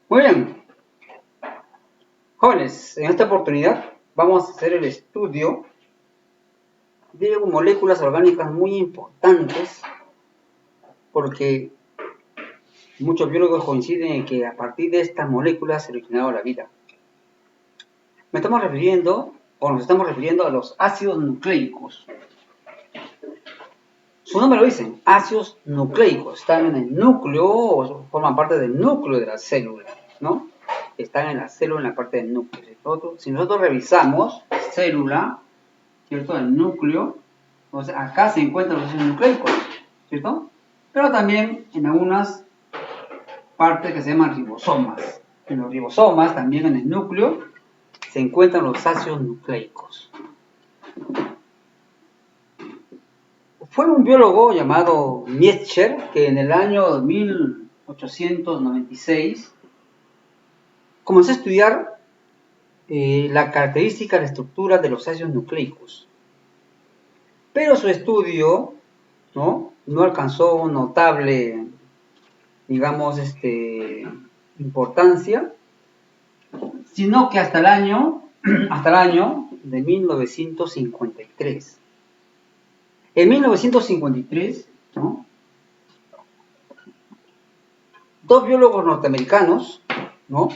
Muy bien, jóvenes, en esta oportunidad vamos a hacer el estudio de moléculas orgánicas muy importantes porque muchos biólogos coinciden en que a partir de estas moléculas se originó la vida. Nos estamos refiriendo a los ácidos nucleicos. Su nombre lo dicen, ácidos nucleicos, están en el núcleo o forman parte del núcleo de la célula, ¿no? Están en la célula, en la parte del núcleo. Si nosotros revisamos la célula, ¿cierto? El núcleo, entonces acá se encuentran los ácidos nucleicos, ¿cierto? Pero también en algunas partes que se llaman ribosomas. En los ribosomas, también en el núcleo, se encuentran los ácidos nucleicos. Fue un biólogo llamado Miescher que en el año 1896 comenzó a estudiar la característica de la estructura de los ácidos nucleicos. Pero su estudio no alcanzó notable, digamos, importancia, sino que hasta el año de 1953. En 1953, ¿no?, dos biólogos norteamericanos, ¿no?,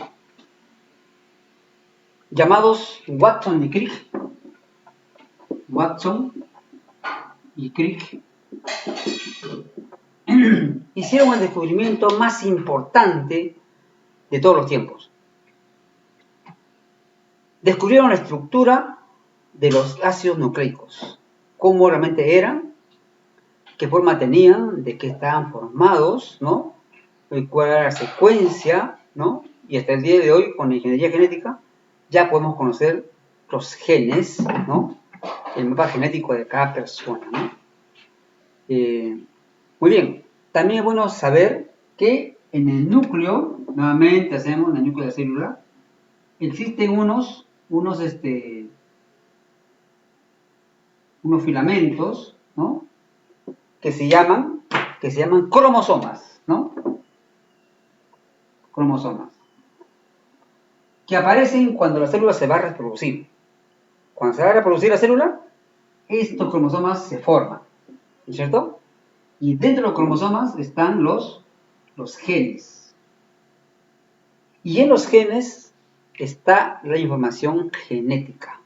llamados Watson y Crick, hicieron el descubrimiento más importante de todos los tiempos. Descubrieron la estructura de los ácidos nucleicos, cómo realmente eran, qué forma tenían, de qué estaban formados, ¿no?, cuál era la secuencia, ¿no?, y hasta el día de hoy, con la ingeniería genética, ya podemos conocer los genes, ¿no?, el mapa genético de cada persona, ¿no? Muy bien, también es bueno saber que en el núcleo, nuevamente hacemos en el núcleo de la célula, existen unos filamentos, ¿no?, que se llaman cromosomas, ¿no? Cromosomas. Que aparecen cuando la célula se va a reproducir. Cuando se va a reproducir la célula, estos cromosomas se forman, ¿no es cierto? Y dentro de los cromosomas están los genes. Y en los genes está la información genética.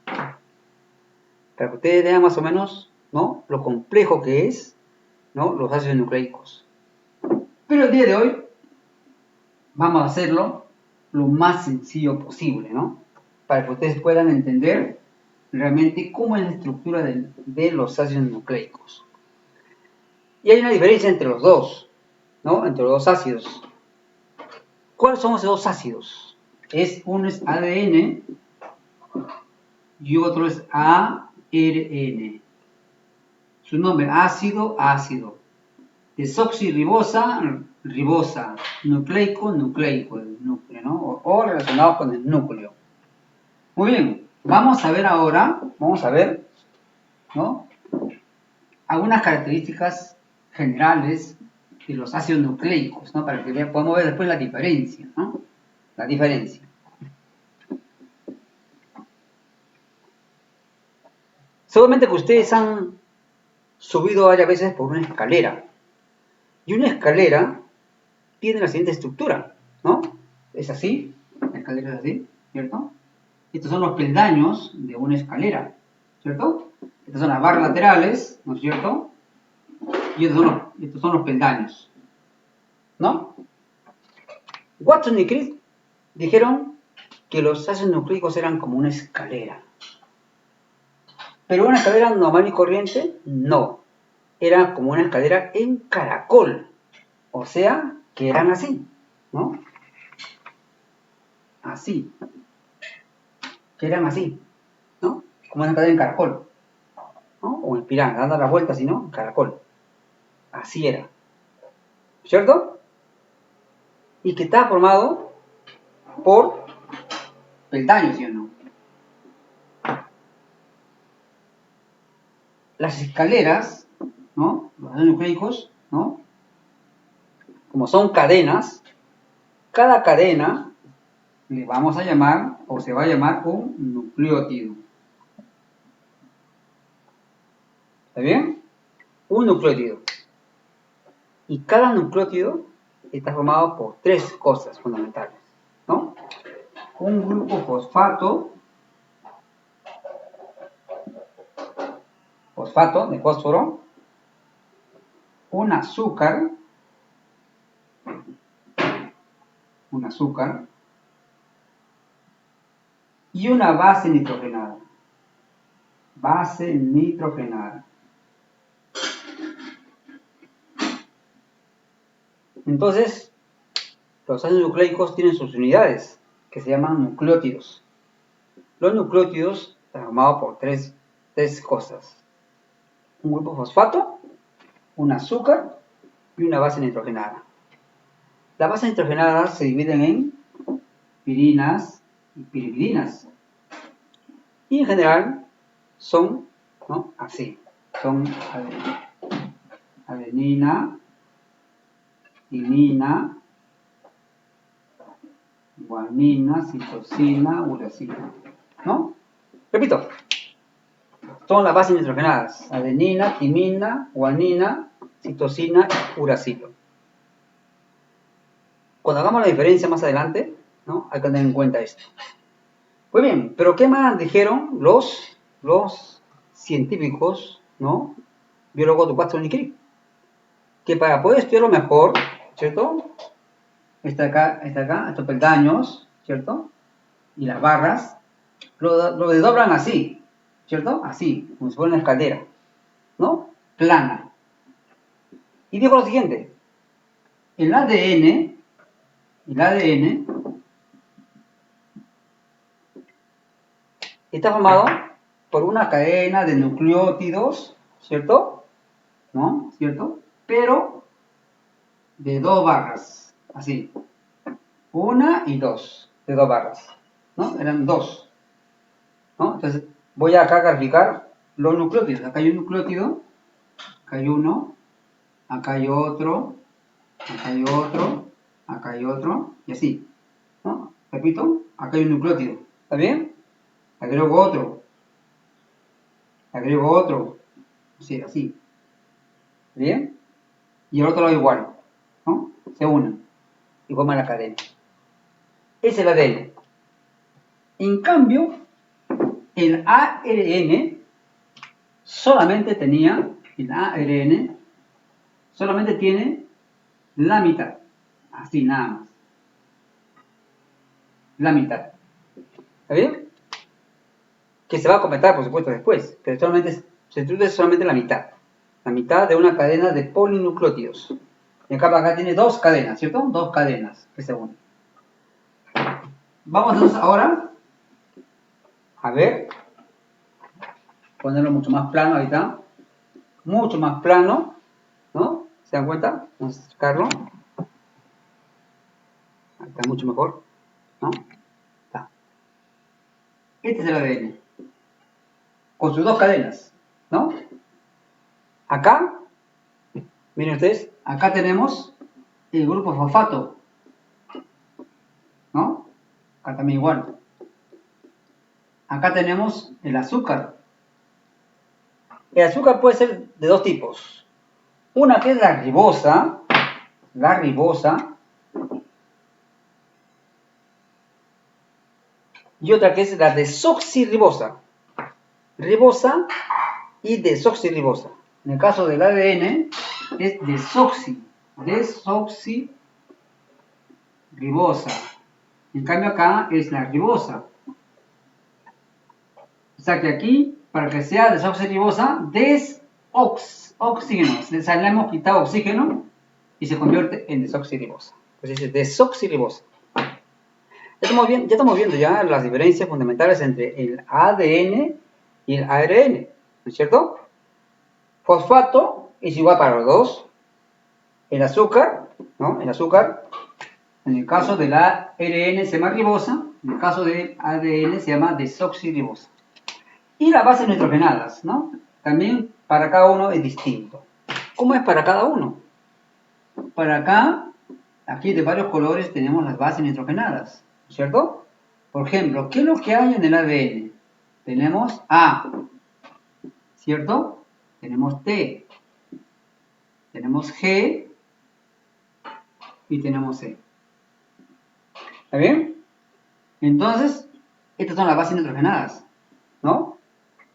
Para que ustedes vean más o menos, ¿no?, lo complejo que es, ¿no?, los ácidos nucleicos. Pero el día de hoy vamos a hacerlo lo más sencillo posible, ¿no?, para que ustedes puedan entender realmente cómo es la estructura de los ácidos nucleicos. Y hay una diferencia entre los dos, ¿no?, entre los dos ácidos. ¿Cuáles son esos dos ácidos? Uno es ADN y otro es ARN. Su nombre, ácido. Desoxirribosa, nucleico, el núcleo, ¿no?, o relacionado con el núcleo. Muy bien, vamos a ver ahora, ¿no?, algunas características generales de los ácidos nucleicos, ¿no?, para que podamos ver después la diferencia, ¿no?, la diferencia. Seguramente que ustedes han subido varias veces por una escalera, y una escalera tiene la siguiente estructura, ¿no? Es así, la escalera es así, ¿cierto? Estos son los peldaños de una escalera, ¿cierto? Estas son las barras laterales, ¿no es cierto? Y estos son los peldaños, ¿no? Watson y Crick dijeron que los ácidos nucleicos eran como una escalera. Pero una escalera normal y corriente, no. Era como una escalera en caracol. O sea, que eran así, ¿no? Así. Que eran así, ¿no? Como una escalera en caracol, ¿no? O en espiral, dando la vuelta así, ¿no? En caracol. Así era. ¿Cierto? Y que estaba formado por peldaños, ¿sí o no? Las escaleras, ¿no?, los ácidos nucleicos, ¿no?, como son cadenas, cada cadena le vamos a llamar, o se va a llamar, un nucleótido. ¿Está bien? Un nucleótido. Y cada nucleótido está formado por tres cosas fundamentales, ¿no? Un grupo fosfato de fósforo, un azúcar, y una base nitrogenada. Base nitrogenada. Entonces, los ácidos nucleicos tienen sus unidades, que se llaman nucleótidos. Los nucleótidos están formados por tres cosas. Un grupo fosfato, un azúcar y una base nitrogenada. Las bases nitrogenadas se dividen en pirinas y piridinas. Y en general son, ¿no?, así. Son adenina, timina, guanina, citosina, uracila, ¿no? Repito, son las bases nitrogenadas: adenina, timina, guanina, citosina, uracilo. Cuando hagamos la diferencia más adelante, ¿no?, hay que tener en cuenta esto. Pues bien, pero ¿qué más dijeron los científicos, ¿no?, biólogos de Watson y Crick? Que para poder estudiarlo mejor, ¿cierto?, está acá, estos peldaños, ¿cierto?, y las barras, lo desdoblan así, ¿cierto?, así, como si fuera una escalera, ¿no?, plana. Y dijo lo siguiente: el ADN está formado por una cadena de nucleótidos, ¿cierto?, ¿no?, ¿cierto?, pero de dos barras, así, una y dos, de dos barras, ¿no?, eran dos, ¿no? Entonces voy acá a graficar los nucleótidos. Acá hay un nucleótido, acá hay uno, acá hay otro, acá hay otro, acá hay otro, y así, ¿no? Repito, acá hay un nucleótido, ¿está bien? Agrego otro, sí, así, ¿bien? Y el otro lado igual, ¿no? Se unen y forman la cadena. Es el ADN. En cambio, el ARN solamente tiene la mitad, así nada más, la mitad, ¿está bien? Que se va a completar, por supuesto, después, pero se introduce solamente la mitad de una cadena de polinucleótidos. Y acá tiene dos cadenas, ¿cierto? Dos cadenas que se unen. Vamos entonces ahora a ver, ponerlo mucho más plano ahorita, mucho más plano, ¿no? ¿Se dan cuenta? Vamos a acercarlo. Ahí está mucho mejor, ¿no? Está. Este es el ADN, con sus dos cadenas, ¿no? Acá, miren ustedes, acá tenemos el grupo fosfato, ¿no? Acá también igual. Acá tenemos el azúcar. El azúcar puede ser de dos tipos. Una que es la ribosa, y otra que es la desoxirribosa. Ribosa y desoxirribosa. En el caso del ADN es desoxirribosa. En cambio acá es la ribosa. O sea que aquí, para que sea desoxirribosa, oxígeno. Le hemos quitado oxígeno y se convierte en desoxirribosa. Pues dice desoxirribosa. Ya estamos viendo las diferencias fundamentales entre el ADN y el ARN, ¿no es cierto? Fosfato es igual para los dos. El azúcar, ¿no? El azúcar, en el caso del ARN se llama ribosa, en el caso del ADN se llama desoxirribosa. Y las bases nitrogenadas, ¿no? También para cada uno es distinto. ¿Cómo es para cada uno? Para acá, aquí de varios colores tenemos las bases nitrogenadas. ¿cierto? Por ejemplo, ¿qué es lo que hay en el ADN? Tenemos A, ¿cierto? Tenemos T, tenemos G y tenemos C. ¿Está bien? Entonces, estas son las bases nitrogenadas, ¿no?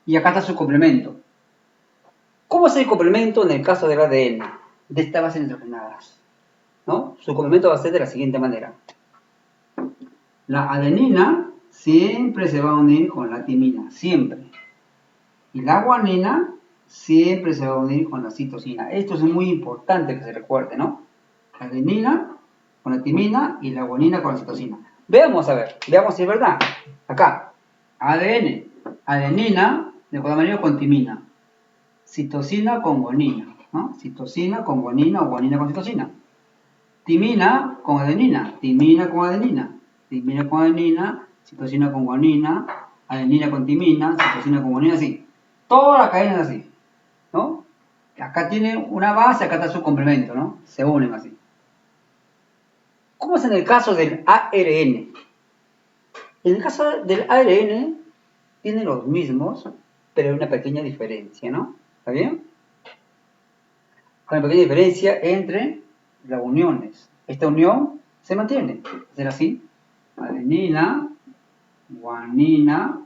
Y acá está su complemento. ¿Cómo es el complemento en el caso del ADN de estas bases nitrogenadas? ¿No? Su complemento va a ser de la siguiente manera. La adenina siempre se va a unir con la timina, siempre. Y la guanina siempre se va a unir con la citosina. Esto es muy importante que se recuerde, ¿no? La adenina con la timina y la guanina con la citosina. Veamos a ver, veamos si es verdad. Acá, ADN, adenina de codomario con timina, citosina con guanina, ¿no? Citosina con guanina o guanina con citosina. Timina con adenina, timina con adenina, timina con adenina, citosina con guanina, adenina con timina, citosina con guanina, así. Toda la cadena es así, ¿no? Acá tiene una base, acá está su complemento, ¿no? Se unen así. ¿Cómo es en el caso del ARN? En el caso del ARN, tiene los mismos, pero hay una pequeña diferencia, ¿no? ¿Está bien? Hay una pequeña diferencia entre las uniones. Esta unión se mantiene. Es así. Adenina, guanina,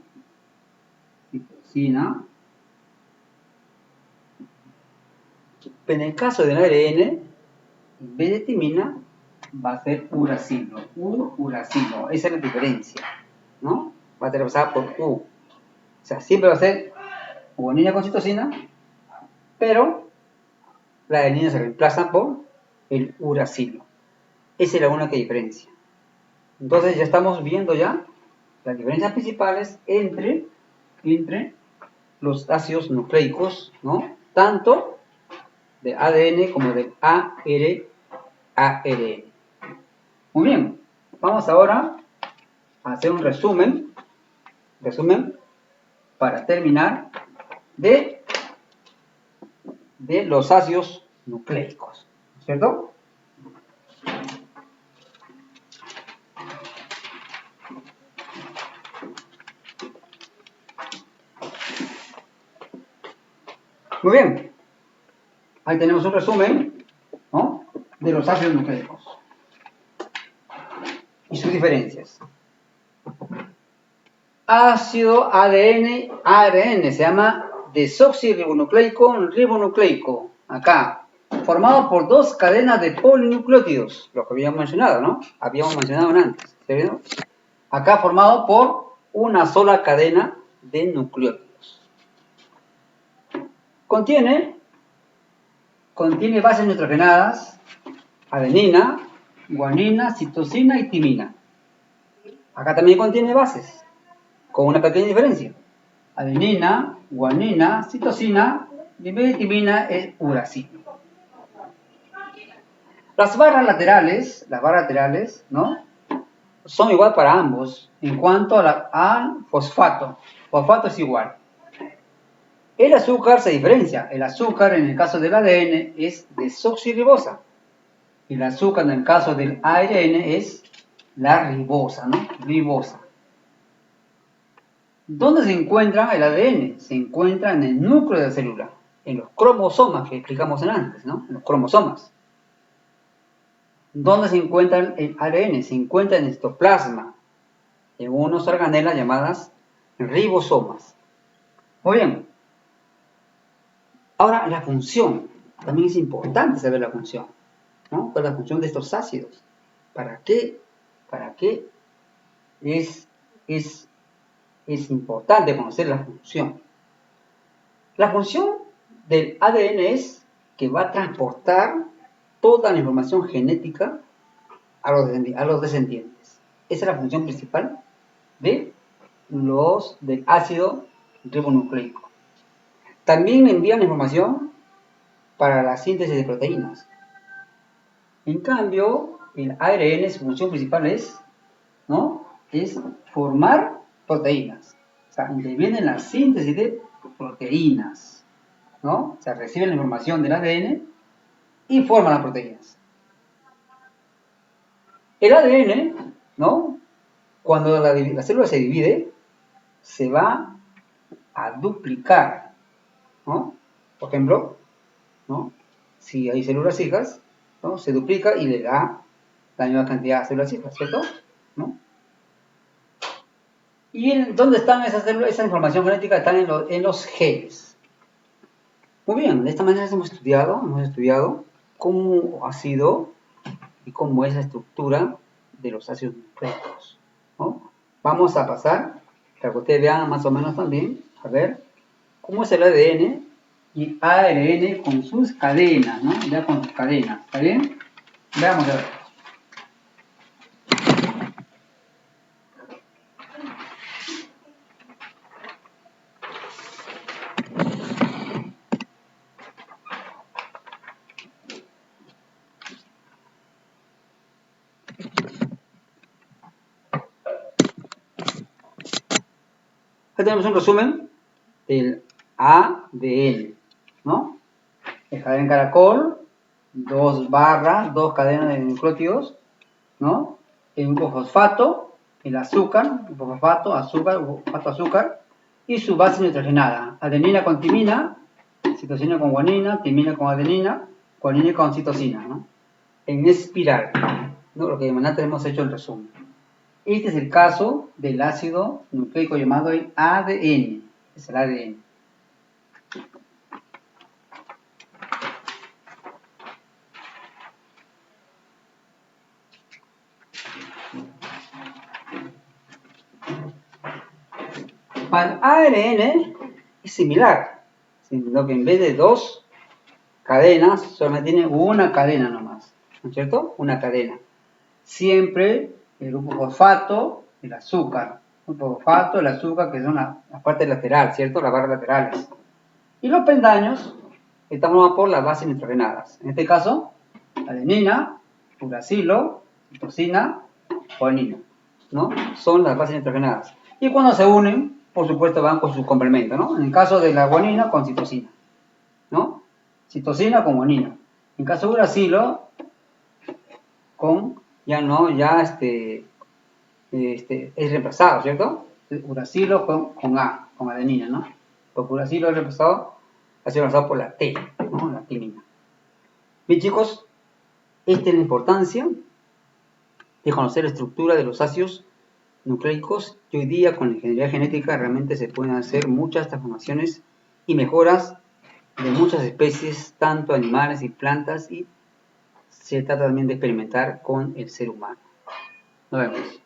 citosina. En el caso del ARN, en vez de timina, va a ser uracilo. Uracilo. Esa es la diferencia, ¿no? Va a ser reemplazada por U. O sea, siempre va a ser guanina con citosina, pero la adenina se reemplaza por el uracilo. Esa es la única diferencia. Entonces ya estamos viendo ya las diferencias principales entre los ácidos nucleicos, ¿no? Tanto de ADN como del ARN. Muy bien, vamos ahora a hacer un resumen para terminar de los ácidos nucleicos, ¿cierto? Muy bien, ahí tenemos un resumen, ¿no?, de los ácidos nucleicos y sus diferencias. Ácido ADN, ARN, se llama desoxirribonucleico, acá, formado por dos cadenas de polinucleótidos, lo que habíamos mencionado, ¿no? Habíamos mencionado antes, ¿se ve? Acá formado por una sola cadena de nucleótidos. Contiene bases nitrogenadas, adenina, guanina, citosina y timina. Acá también contiene bases, con una pequeña diferencia. Adenina, guanina, citosina, y en vez de timina es uracilo. Las barras laterales, ¿no?, son igual para ambos en cuanto al fosfato. Fosfato es igual. El azúcar se diferencia. El azúcar en el caso del ADN es desoxirribosa. El azúcar en el caso del ARN es la ribosa, ¿no? Ribosa. ¿Dónde se encuentra el ADN? Se encuentra en el núcleo de la célula, en los cromosomas que explicamos antes, ¿no? En los cromosomas. ¿Dónde se encuentra el ARN? Se encuentra en el citoplasma, en unas organelas llamadas ribosomas. Muy bien. Ahora, la función. También es importante saber la función, ¿no? ¿Cuál es la función de estos ácidos? ¿Para qué? ¿Para qué es importante conocer la función? La función del ADN es que va a transportar toda la información genética a los descendientes. Esa es la función principal del ácido ribonucleico. También envían información para la síntesis de proteínas. En cambio, el ARN, su función principal es, ¿no?, es formar proteínas. O sea, interviene en la síntesis de proteínas, ¿no? O sea, recibe la información del ADN y forma las proteínas. El ADN, ¿no?, Cuando la célula se divide, se va a duplicar, ¿no? Por ejemplo, ¿no? Si hay células hijas, ¿no? Se duplica y le da la misma cantidad de células hijas, ¿cierto? ¿No? ¿Y dónde están esas células? Esa información genética está en los genes. Muy bien, de esta manera hemos estudiado cómo ha sido y cómo es la estructura de los ácidos nucleicos, ¿no? Vamos a pasar, para que ustedes vean más o menos también, a ver cómo es el ADN y ARN con sus cadenas, ¿no? Ya con sus cadenas, ¿está bien? Veamos a ver. Aquí tenemos un resumen del ADN, ¿no? El cadena caracol, 2 barras, 2 cadenas de nucleótidos, ¿no? El grupo fosfato, el azúcar, grupo fosfato, azúcar, y su base nitrogenada, adenina con timina, citosina con guanina, timina con adenina, guanina con citosina, ¿no? En espiral, ¿no? Lo que antes hemos hecho en resumen. Este es el caso del ácido nucleico llamado el ADN, es el ADN. Para el ARN es similar, sino que en vez de 2 cadenas, solamente tiene una cadena nomás, ¿no es cierto? Una cadena. Siempre el grupo fosfato, el azúcar. El grupo fosfato, el azúcar, que son la parte lateral, ¿cierto? Las barras laterales. Y los pendaños están formados por las bases nitrogenadas. En este caso, adenina, uracilo, citosina, guanina, ¿no? Son las bases nitrogenadas. Y cuando se unen, por supuesto, van con sus complementos, ¿no? En el caso de la guanina, con citosina, ¿no? Citosina con guanina. En caso de uracilo, con, es reemplazado, ¿cierto? Uracilo con adenina, ¿no? Porque uracilo es reemplazado, ha sido reemplazado por la T, ¿no? La timina. Bien, chicos, esta es la importancia de conocer la estructura de los ácidos nucleicos, y hoy día con la ingeniería genética realmente se pueden hacer muchas transformaciones y mejoras de muchas especies, tanto animales y plantas, y se trata también de experimentar con el ser humano. Nos vemos.